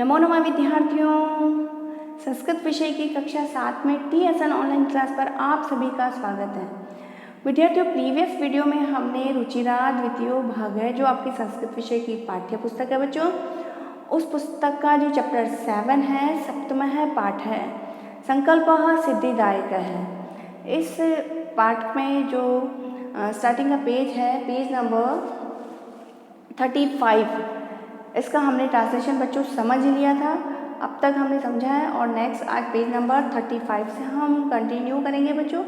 नमो नमः विद्यार्थियों, संस्कृत विषय की कक्षा 7 में TSN ऑनलाइन क्लास पर आप सभी का स्वागत है। विद्यार्थियों, प्रीवियस वीडियो में हमने रुचिरा द्वितीय भाग है जो आपकी संस्कृत विषय की पाठ्य पुस्तक है बच्चों, उस पुस्तक का जो चैप्टर 7 है, सप्तम है पाठ है संकल्पः सिद्धिदायक है। इस पाठ में जो स्टार्टिंग का पेज है, पेज नंबर 35, इसका हमने ट्रांसलेशन बच्चों समझ लिया था, अब तक हमने समझा है। और नेक्स्ट आज पेज नंबर 35 से हम कंटिन्यू करेंगे बच्चों,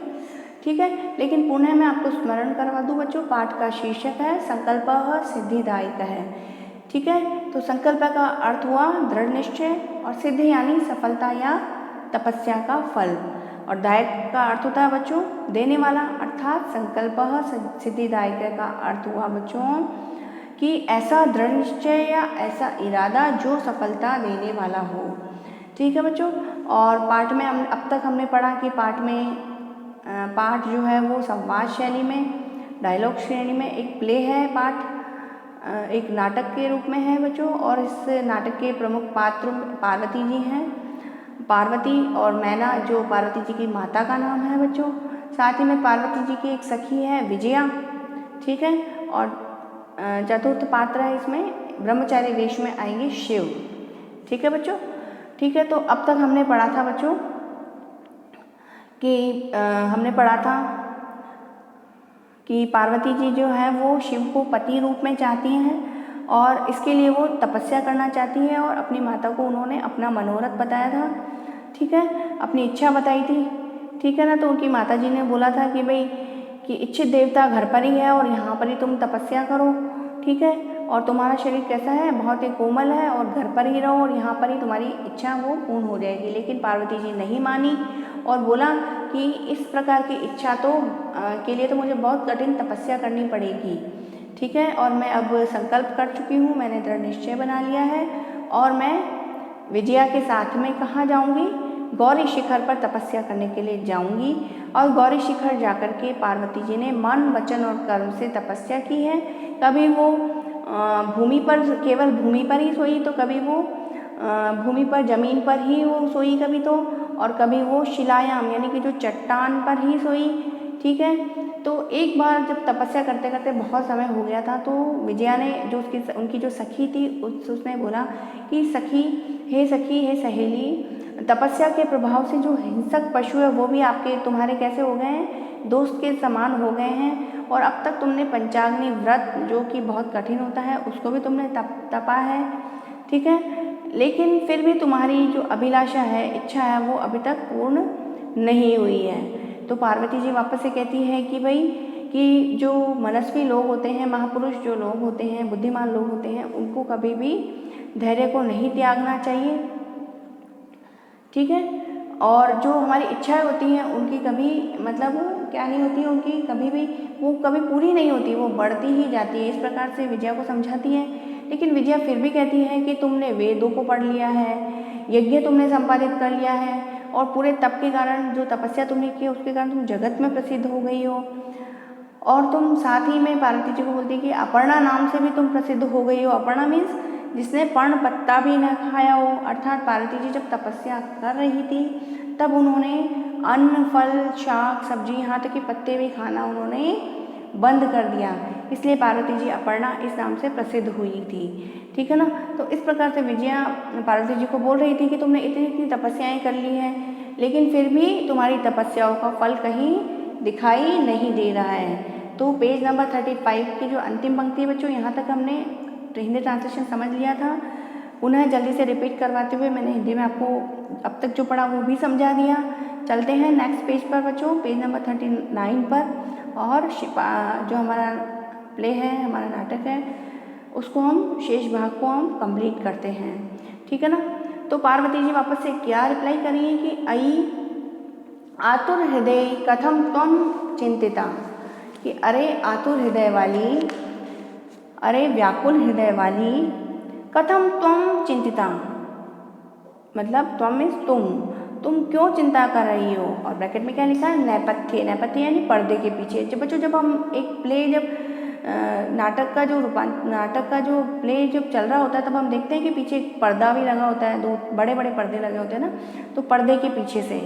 ठीक है। लेकिन पुनः मैं आपको स्मरण करवा दूं बच्चों, पाठ का शीर्षक है संकल्पः सिद्धिदायक है, ठीक है। तो संकल्प का अर्थ हुआ दृढ़ निश्चय और सिद्धि यानी सफलता या तपस्या का फल, और दायक का अर्थ होता है बच्चों देने वाला, अर्थात संकल्पः सिद्धिदायक का अर्थ हुआ बच्चों कि ऐसा दृढ़ निश्चय या ऐसा इरादा जो सफलता देने वाला हो, ठीक है बच्चों। और पाठ में हम अब तक हमने पढ़ा कि पाठ जो है वो संवाद शैली में, डायलॉग श्रेणी में एक प्ले है, पाठ एक नाटक के रूप में है बच्चों। और इस नाटक के प्रमुख पात्र पार्वती जी हैं, पार्वती और मैना जो पार्वती जी की माता का नाम है बच्चों। साथ ही में पार्वती जी की एक सखी है विजया, ठीक है। और चतुर्थ पात्र है इसमें ब्रह्मचारी वेश में आएंगे शिव, ठीक है बच्चों, ठीक है। तो अब तक हमने पढ़ा था बच्चों कि हमने पढ़ा था कि पार्वती जी जो है वो शिव को पति रूप में चाहती हैं और इसके लिए वो तपस्या करना चाहती है, और अपनी माता को उन्होंने अपना मनोरथ बताया था, ठीक है, अपनी इच्छा बताई थी, ठीक है ना। तो उनकी माता जी ने बोला था कि भाई कि इच्छित देवता घर पर ही है और यहाँ पर ही तुम तपस्या करो, ठीक है। और तुम्हारा शरीर कैसा है, बहुत ही कोमल है, और घर पर ही रहो और यहाँ पर ही तुम्हारी इच्छा वो पूर्ण हो जाएगी। लेकिन पार्वती जी नहीं मानी और बोला कि इस प्रकार की इच्छा तो के लिए तो मुझे बहुत कठिन तपस्या करनी पड़ेगी, ठीक है। और मैं अब संकल्प कर चुकी हूँ, मैंने दृढ़ निश्चय बना लिया है और मैं विजया के साथ में कहाँ जाऊँगी, गौरी शिखर पर तपस्या करने के लिए जाऊंगी। और गौरी शिखर जाकर के पार्वती जी ने मन वचन और कर्म से तपस्या की है। कभी वो भूमि पर, केवल भूमि पर ही सोई, तो कभी वो भूमि पर जमीन पर ही वो सोई कभी तो, और कभी वो शिलायाम यानी कि जो चट्टान पर ही सोई, ठीक है। तो एक बार जब तपस्या करते करते बहुत समय हो गया था, तो विजया ने जो उनकी जो सखी थी उसने बोला कि सखी, हे सहेली, तपस्या के प्रभाव से जो हिंसक पशु है वो भी तुम्हारे कैसे हो गए हैं, दोस्त के समान हो गए हैं। और अब तक तुमने पंचाग्नि व्रत जो कि बहुत कठिन होता है उसको भी तुमने तपा है, ठीक है। लेकिन फिर भी तुम्हारी जो अभिलाषा है, इच्छा है, वो अभी तक पूर्ण नहीं हुई है। तो पार्वती जी वापस से कहती है कि भाई कि जो मनस्वी लोग होते हैं, महापुरुष जो लोग होते हैं, बुद्धिमान लोग होते हैं, उनको कभी भी धैर्य को नहीं त्यागना चाहिए, ठीक है। और जो हमारी इच्छाएं होती हैं उनकी कभी मतलब क्या नहीं होती है, उनकी कभी भी वो कभी पूरी नहीं होती, वो बढ़ती ही जाती है। इस प्रकार से विजया को समझाती है। लेकिन विजया फिर भी कहती है कि तुमने वेदों को पढ़ लिया है, यज्ञ तुमने संपादित कर लिया है, और पूरे तप के कारण, जो तपस्या तुमने की उसके कारण तुम जगत में प्रसिद्ध हो गई हो। और तुम साथ ही में पार्वती जी को बोलती है कि अपर्णा नाम से भी तुम प्रसिद्ध हो गई हो। अपर्णा मीन्स जिसने पर्ण पत्ता भी न खाया हो, अर्थात पार्वती जी जब तपस्या कर रही थी तब उन्होंने अन्न, फल, शाक, सब्जी, यहाँ तक कि पत्ते भी खाना उन्होंने बंद कर दिया, इसलिए पार्वती जी अपर्णा इस नाम से प्रसिद्ध हुई थी, ठीक है ना। तो इस प्रकार से विजया पार्वती जी को बोल रही थी कि तुमने इतनी इतनी तपस्याएं कर ली हैं, लेकिन फिर भी तुम्हारी तपस्याओं का फल कहीं दिखाई नहीं दे रहा है। तो पेज नंबर 35 की जो अंतिम पंक्ति बच्चों, यहाँ तक हमने हिंदी ट्रांसलेशन समझ लिया था। पुनः जल्दी से रिपीट करवाते हुए मैंने हिंदी में आपको अब तक जो पढ़ा वो भी समझा दिया। चलते हैं नेक्स्ट पेज पर बच्चों, पेज नंबर 39 पर। और जो हमारा प्ले है, हमारा नाटक है, उसको हम शेष भाग को हम कंप्लीट करते हैं, ठीक है ना। तो पार्वती जी वापस से क्या रिप्लाई कर रही है कि अई आतुर हृदय कथम त्वम चिंतिता, कि अरे आतुर हृदय वाली, अरे व्याकुल हृदय वाली, कथम त्वम चिंतिता, मतलब त्वम मीन्स तुम क्यों चिंता कर रही हो। और ब्रैकेट में क्या लिखा है, नेपथ्य, नेपथ्य यानी पर्दे के पीछे। जब बच्चों जब हम एक प्ले जब नाटक का जो प्ले जब चल रहा होता है तब हम देखते हैं कि पीछे एक पर्दा भी लगा होता है, 2 बड़े बड़े पर्दे लगे होते हैं ना, तो पर्दे के पीछे से,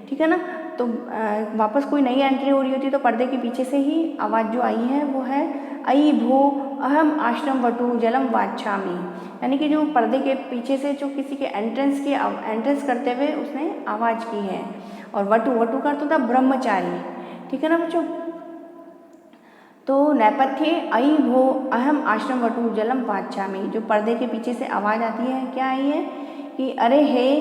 ठीक है ना, तो वापस कोई नई एंट्री हो रही होती है तो पर्दे के पीछे से ही आवाज़ जो आई है वो है अयि भो अहम आश्रम वटु जलम वाच्छामि, यानी कि जो पर्दे के पीछे से जो किसी के एंट्रेंस करते हुए उसने आवाज़ की है। और वटु का अर्थ होता है ब्रह्मचारी, ठीक है ना बच्चों। तो नेपथ्य अयि भो अहम आश्रम वटु जलम वाच्छामि, जो पर्दे के पीछे से आवाज़ आती है, क्या आई है कि अरे हे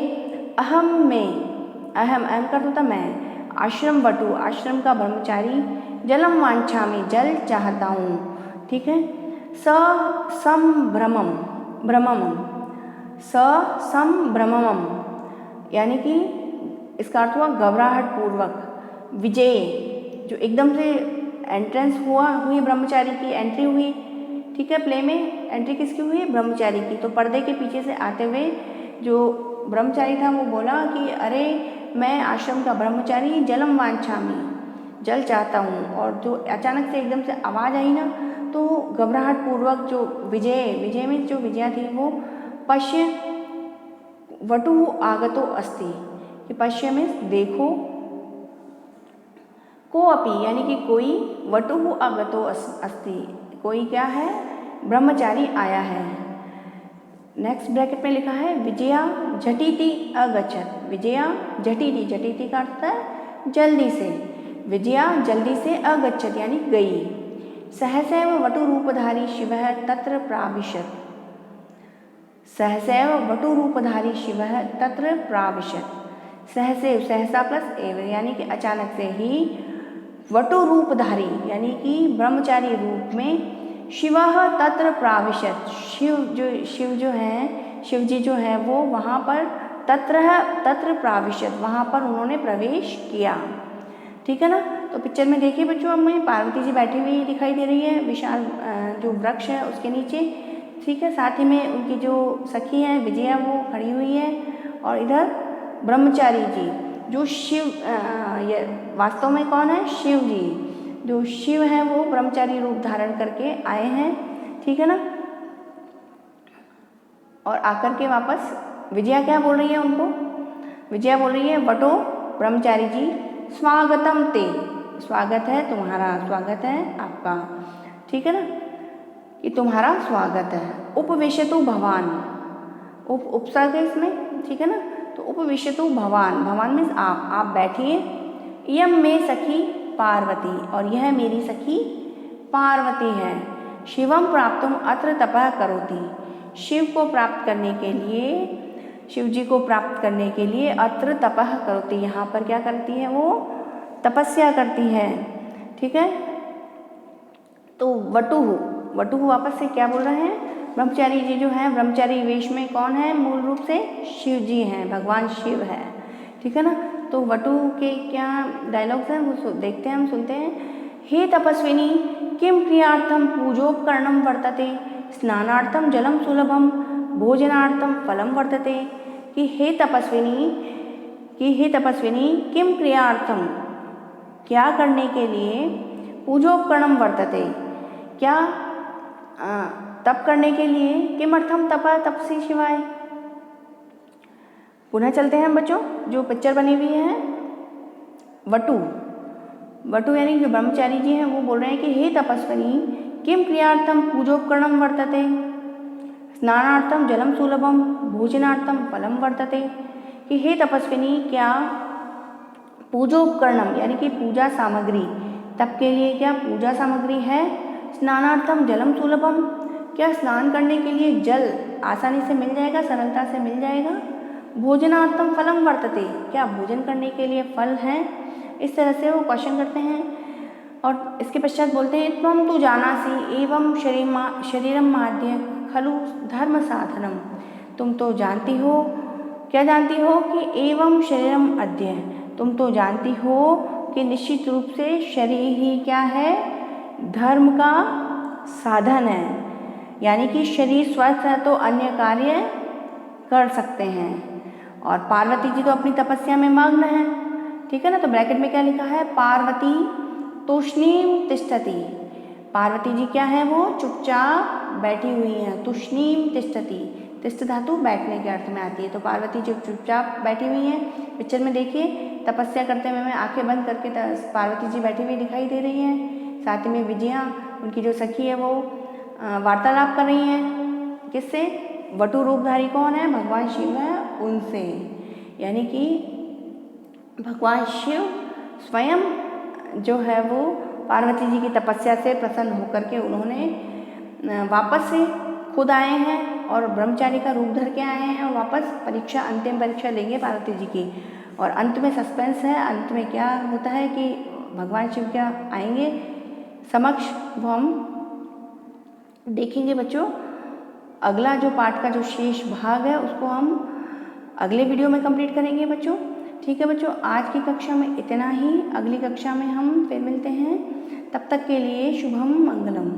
अहम में, अहम का अर्थ होता मैं, आश्रम वटु आश्रम का ब्रह्मचारी, जलम वांछामि जल चाहता हूँ, ठीक है। संभ्रमम यानी कि इसका अर्थ हुआ घबराहट पूर्वक, विजय जो एकदम से एंट्रेंस हुई ब्रह्मचारी की, एंट्री हुई, ठीक है, प्ले में एंट्री किसकी हुई, ब्रह्मचारी की। तो पर्दे के पीछे से आते हुए जो ब्रह्मचारी था वो बोला कि अरे मैं आश्रम का ब्रह्मचारी जलम वांछामि, जल चाहता हूँ। और जो अचानक से एकदम से आवाज़ आई ना, तो घबराहट पूर्वक जो विजय में जो विजया थी वो पश्य वटु आगतो अस्ति, कि पश्य में देखो, को अपि यानी कि कोई, वटु आगतो अस्ति कोई क्या है, ब्रह्मचारी आया है। नेक्स्ट ब्रैकेट में लिखा है विजया झटिति अगच्छत, विजया झटिति का अर्थ है जल्दी से, विजया जल्दी से अगच्छत यानी गई। सहसैव वटु रूपधारी शिवः तत्र प्राविशत, सहसैव वटु रूपधारी शिवः तत्र प्राविशत, सहसैव सहसा प्लस एव यानी कि अचानक से ही, वटु रूपधारी यानी कि ब्रह्मचारी रूप में, शिवः तत्र प्राविशत शिव जी जो है वो वहाँ पर, तत्र प्राविशत वहाँ पर उन्होंने प्रवेश किया, ठीक है ना। तो पिक्चर में देखिए बच्चों, हमें पार्वती जी बैठी हुई दिखाई दे रही है विशाल जो वृक्ष है उसके नीचे, ठीक है। साथ ही में उनकी जो सखी है विजया वो खड़ी हुई है, और इधर ब्रह्मचारी जी जो शिव वास्तव में कौन है, शिव जी, जो शिव है वो ब्रह्मचारी रूप धारण करके आए हैं, ठीक है ना। और आकर के वापस विजया क्या बोल रही है उनको, विजया बोल रही है वटो ब्रह्मचारी जी स्वागतम ते, स्वागत है तुम्हारा, स्वागत है आपका, ठीक है ना, कि तुम्हारा स्वागत है। उपविशतु भवान, उपसर्ग है इसमें, ठीक है ना। तो उपविशतु भवान मीन्स आप बैठिए। इयं में सखी पार्वती, और यह मेरी सखी पार्वती है। शिवम प्राप्तुम अत्र तपः करोति, शिव को प्राप्त करने के लिए, शिव जी को प्राप्त करने के लिए अत्र तपः करोति, यहाँ पर क्या करती है वो, तपस्या करती है, ठीक है। तो वटु वापस से क्या बोल रहे हैं, ब्रह्मचारी जी जो है, ब्रह्मचारी वेश में कौन है, मूल रूप से शिव जी हैं, भगवान शिव है, ठीक है ना। तो वटु के क्या डायलॉग्स हैं वो देखते हैं, हम सुनते हैं। हे तपस्विनी किम क्रियार्थम पूजोपकरणम वर्तते, स्नानार्थम जलम सुलभम, भोजनार्थम फलम वर्तते, कि हे तपस्विनी किम क्रियार्थम, क्या करने के लिए, पूजोपकरणम वर्तते, क्या तप करने के लिए, किमर्थम तप, तप से शिवाय। पुनः चलते हैं हम बच्चों, जो पिक्चर बनी हुई है वटु यानी जो ब्रह्मचारी जी हैं वो बोल रहे हैं कि हे तपस्विनी किम क्रियार्थम पूजोपकरणम वर्तते, स्नानार्थम जलम सुलभम, भोजनार्थम फलम वर्तते, कि हे तपस्विनी क्या पूजोपकरणम यानी कि पूजा सामग्री, तप के लिए क्या पूजा सामग्री है, स्नानार्थम जलम सुलभम क्या स्नान करने के लिए जल आसानी से मिल जाएगा, सरलता से मिल जाएगा, भोजनार्थम फलम वर्तते क्या भोजन करने के लिए फल हैं। इस तरह से वो क्वेश्चन करते हैं। और इसके पश्चात बोलते हैं त्वं तु जानासि एवं शरीरम माद्य खलु धर्म साधनम, तुम तो जानती हो, क्या जानती हो कि एवं शरीरम अद्य, तुम तो जानती हो कि निश्चित रूप से शरीर ही क्या है, धर्म का साधन है, यानी कि शरीर स्वस्थ है तो अन्य कार्य कर सकते हैं। और पार्वती जी तो अपनी तपस्या में मग्न है, ठीक है ना। तो ब्रैकेट में क्या लिखा है, पार्वती तूष्णीम तिष्ठति, पार्वती जी क्या है, वो चुपचाप बैठी हुई हैं। तुष्णीम तिष्ठति, तिष्ठ धातु बैठने के अर्थ में आती है, तो पार्वती जी चुपचाप बैठी हुई हैं। पिक्चर में देखिए तपस्या करते हुए आंखें बंद करके पार्वती जी बैठी हुई दिखाई दे रही हैं। साथ में विजया उनकी जो सखी है वो वार्तालाप कर रही हैं। किससे? वटु रूपधारी कौन है? भगवान शिव है, उनसे। यानी कि भगवान शिव स्वयं जो है वो पार्वती जी की तपस्या से प्रसन्न होकर के उन्होंने वापस से खुद आए हैं और ब्रह्मचारी का रूप धर के आए हैं और वापस परीक्षा, अंतिम परीक्षा लेंगे पार्वती जी की। और अंत में सस्पेंस है, अंत में क्या होता है कि भगवान शिव क्या आएंगे समक्ष, वो हम देखेंगे बच्चों। अगला जो पाठ का जो शेष भाग है उसको हम अगले वीडियो में कंप्लीट करेंगे बच्चों। ठीक है बच्चों, आज की कक्षा में इतना ही। अगली कक्षा में हम फिर मिलते हैं, तब तक के लिए शुभम मंगलम।